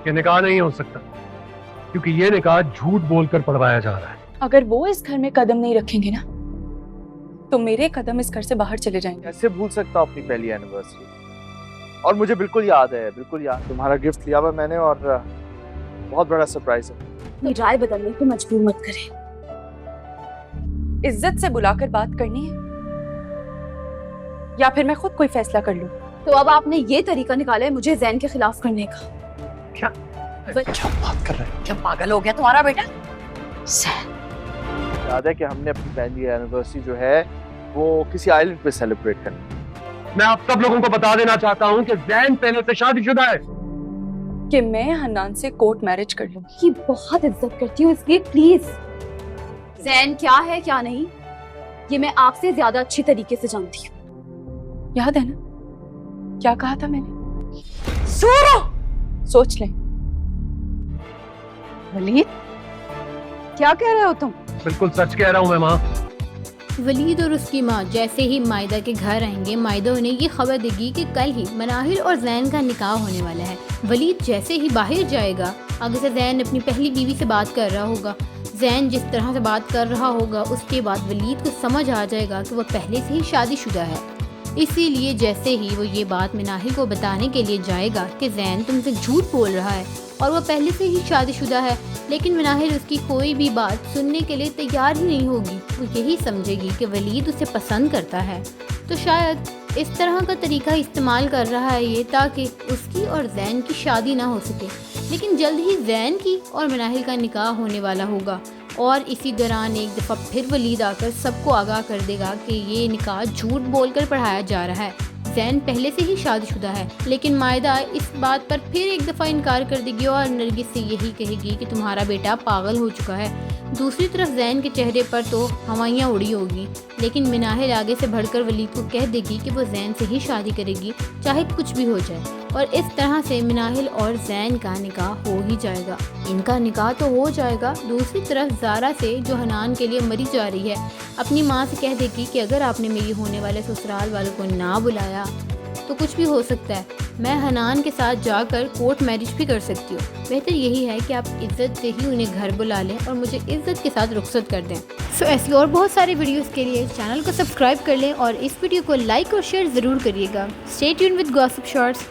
कि निकाह नहीं हो सकता, क्योंकि ये निकाह झूठ बोलकर पढ़वाया जा रहा है। अगर वो इस घर में कदम नहीं रखेंगे ना, तो मेरे कदम इस घर से बाहर चले जाएंगे। कैसे भूल सकता हूँ अपनी पहली एनिवर्सरी, और मुझे बिल्कुल याद है, बिल्कुल याद। तुम्हारा गिफ्ट लिया हुआ मैंने, और बहुत बड़ा सरप्राइज है। अपनी राय बदलने पे मजबूर मत करें। इज्जत से बुलाकर बात करनी है या फिर मैं खुद कोई फैसला कर लूं? तो अब आपने ये तरीका निकाला है मुझे जैन के खिलाफ करने का। क्या बात कर रहे हैं? क्या पागल हो गया तुम्हारा बेटा? याद है कि हमने अपनी पहली एनिवर्सरी जो है वो किसी आइलैंड पे सेलिब्रेट करनी। मैं आप सब लोगों को बता देना चाहता हूँ कि जैन पहले से शादीशुदा है। कि मैं हन्नान से कोर्ट मैरिज कर लूंगी। ये बहुत इज्जत करती हूँ, इसलिए प्लीज जैन क्या है क्या नहीं ये मैं आपसे ज्यादा अच्छी तरीके से जानती हूँ। याद है ना क्या कहा था मैंने? सोच लें। वलीद क्या कह रहे हो तुम? बिल्कुल सच कह रहा हूँ मैं माँ। वलीद और उसकी माँ जैसे ही मायदा के घर आएंगे, मायदा उन्हें ये खबर देगी कि कल ही मनाहिल और जैन का निकाह होने वाला है। वलीद जैसे ही बाहर जाएगा, आगे से जैन अपनी पहली बीवी से बात कर रहा होगा। जैन जिस तरह से बात कर रहा होगा, उसके बाद वलीद को समझ आ जाएगा कि वह पहले से ही शादीशुदा है। इसीलिए जैसे ही वो ये बात मनाहिल को बताने के लिए जाएगा कि जैन तुमसे झूठ बोल रहा है और वह पहले से ही शादीशुदा है, लेकिन मनाहिल उसकी कोई भी बात सुनने के लिए तैयार ही नहीं होगी। वो यही समझेगी कि वलीद उसे पसंद करता है, तो शायद इस तरह का तरीका इस्तेमाल कर रहा है ये, ताकि उसकी और जैन की शादी ना हो सके। लेकिन जल्द ही जैन की और मनाहिल का निकाह होने वाला होगा, और इसी दौरान एक दफ़ा फिर वलीद आकर सबको आगाह कर देगा कि ये निकाह झूठ बोलकर पढ़ाया जा रहा है। जैन पहले से ही शादीशुदा है, लेकिन मायदा इस बात पर फिर एक दफ़ा इनकार कर देगी और नरगिस से यही कहेगी कि तुम्हारा बेटा पागल हो चुका है। दूसरी तरफ जैन के चेहरे पर तो हवाइयाँ उड़ी होगी, लेकिन मनाहिल आगे से बढ़कर वलीद को कह देगी कि वो जैन से ही शादी करेगी, चाहे कुछ भी हो जाए। और इस तरह से मनाहिल और जैन का निकाह हो ही जाएगा। इनका निकाह तो हो जाएगा। दूसरी तरफ ज़ारा से, जो हनान के लिए मरी जा रही है, अपनी माँ से कह देगी कि अगर आपने मेरी होने वाले ससुराल वालों को ना बुलाया तो कुछ भी हो सकता है, मैं हनान के साथ जाकर कोर्ट मैरिज भी कर सकती हूँ। बेहतर यही है कि आप इज़्ज़त से ही उन्हें घर बुला लें और मुझे इज़्ज़त के साथ रुखसत कर दें। सो ऐसी और बहुत सारे वीडियोस के लिए चैनल को सब्सक्राइब कर लें और इस वीडियो को लाइक और शेयर ज़रूर करिएगा। Stay tuned with gossip shorts.